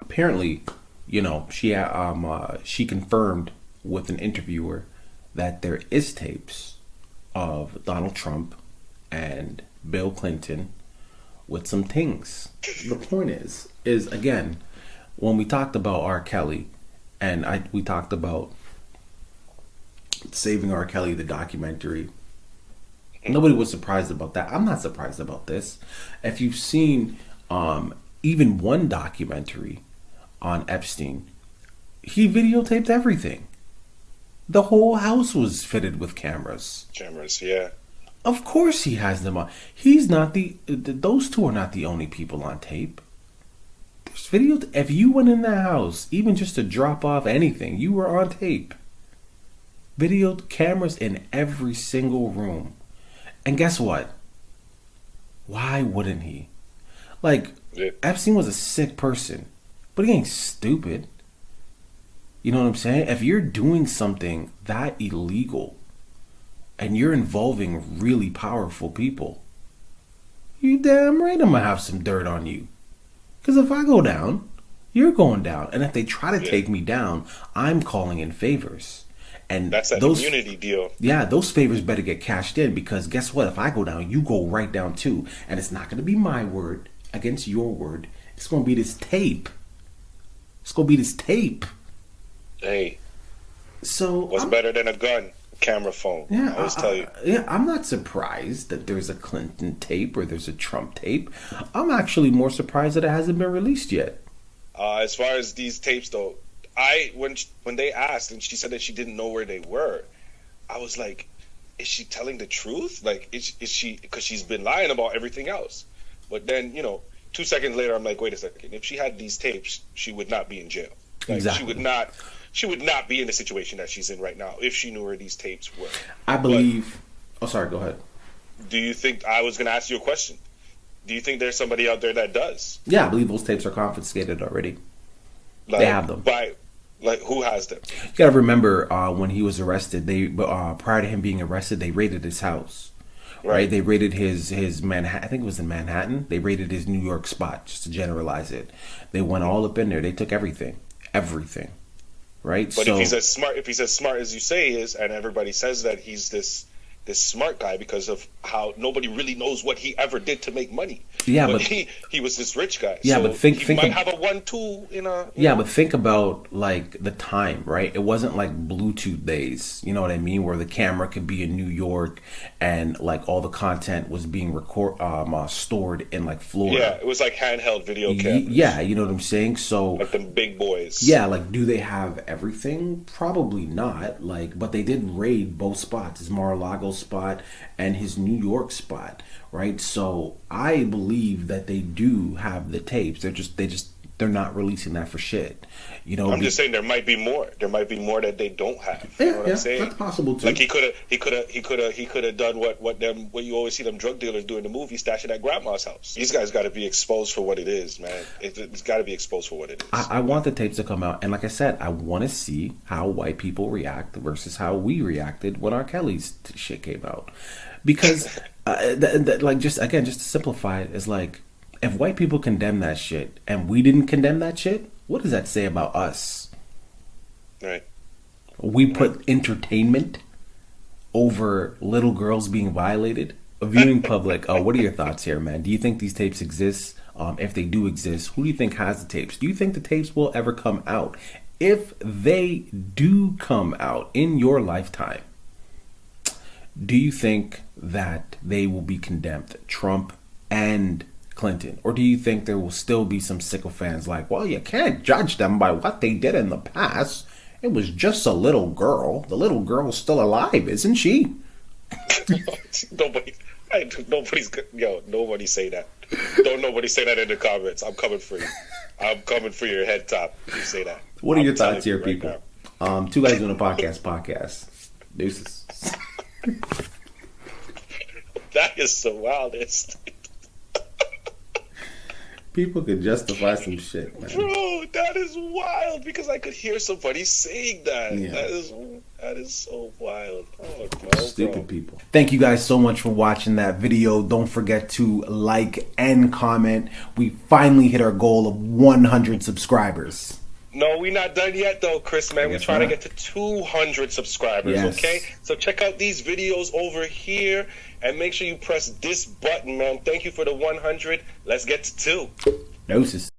apparently, she confirmed with an interviewer that there is tapes of Donald Trump and Bill Clinton with some things. The point is again, when we talked about R. Kelly, and we talked about Saving R. Kelly, the documentary. Nobody was surprised about that. I'm not surprised about this. If you've seen even one documentary on Epstein, he videotaped everything. The whole house was fitted with cameras. Cameras, yeah. Of course he has them on. He's not those two are not the only people on tape. There's video. If you went in that house, even just to drop off anything, you were on tape. Video cameras in every single room. And guess what? Why wouldn't he? Like, Yeah. Epstein was a sick person, but he ain't stupid. You know what I'm saying? If you're doing something that illegal and you're involving really powerful people, you damn right I'm gonna have some dirt on you. Because if I go down, you're going down. And if they try to take me down, I'm calling in favors. And That's that immunity deal. yeah, those favors better get cashed in, because guess what? If I go down, you go right down too. And it's not going to be my word against your word. It's going to be this tape. It's going to be this tape. Hey, So what's better than a gun? Camera phone. yeah, I always tell you. yeah, I'm not surprised that there's a Clinton tape or there's a Trump tape. I'm actually more surprised that it hasn't been released yet. As far as these tapes, though, when they asked and she said that she didn't know where they were, I was like, is she telling the truth? Like, is she, because she's been lying about everything else. But then, 2 seconds later, I'm like, wait a second. If she had these tapes, she would not be in jail. Like, Exactly. She would not be in the situation that she's in right now if she knew where these tapes were. I believe. Oh, sorry. Go ahead. Do you think, I was going to ask you a question. Do you think there's somebody out there that does? Yeah, I believe those tapes are confiscated already. Like, They have them. Who has them? You gotta remember when he was arrested. They prior to him being arrested, they raided his house. Right? They raided his Manhattan. I think it was in Manhattan. They raided his New York spot, just to generalize it. They went all up in there. They took everything. Right? But if he's as smart as you say he is, and everybody says that he's this smart guy because of how nobody really knows what he ever did to make money. Yeah, but but he was this rich guy. Yeah, so but think he might of, have a 1-2 in a. but think about like the time, right? It wasn't like Bluetooth days, you know what I mean, where the camera could be in New York and like all the content was being stored in like Florida. Yeah, it was like handheld video cameras. Yeah, you know what I'm saying. So like them big boys. yeah, like do they have everything? Probably not. Like, but they did raid both spots, his Mar-a-Lago spot and his New York spot, right? So I believe that they do have the tapes. They're not releasing that for shit. I'm just saying there might be more. There might be more that they don't have. Yeah, You know what I'm saying? that's possible too. Like he could have done what you always see them drug dealers do in the movie, stash it at grandma's house. These guys got to be exposed for what it is, man. It's got to be exposed for what it is. I want the tapes to come out, and like I said, I want to see how white people react versus how we reacted when R. Kelly's shit came out, because like just to simplify it, is like if white people condemn that shit and we didn't condemn that shit, what does that say about us? Right. We put entertainment over little girls being violated. A viewing public, what are your thoughts here, man? Do you think these tapes exist? If they do exist, who do you think has the tapes? Do you think the tapes will ever come out? If they do come out in your lifetime, do you think that they will be condemned, Trump and Clinton? Or do you think there will still be some sycophants like, well, you can't judge them by what they did in the past. It was just a little girl. The little girl's still alive, isn't she? Nobody say that. Don't nobody say that in the comments. I'm coming for you. I'm coming for your head top. You say that. What are your thoughts here, right people? Two guys doing a podcast. Deuces. That is the wildest. People could justify some shit, man. Bro, that That is wild because I could hear somebody saying that. Yeah. That is so wild. Oh, Stupid people. Thank you guys so much for watching that video. Don't forget to like and comment. We finally hit our goal of 100 subscribers. No, we're not done yet, though, Chris, man. We're trying to get to 200 200 okay? So check out these videos over here, and make sure you press this button, man. Thank you for the 100. Let's get to 2. Doses.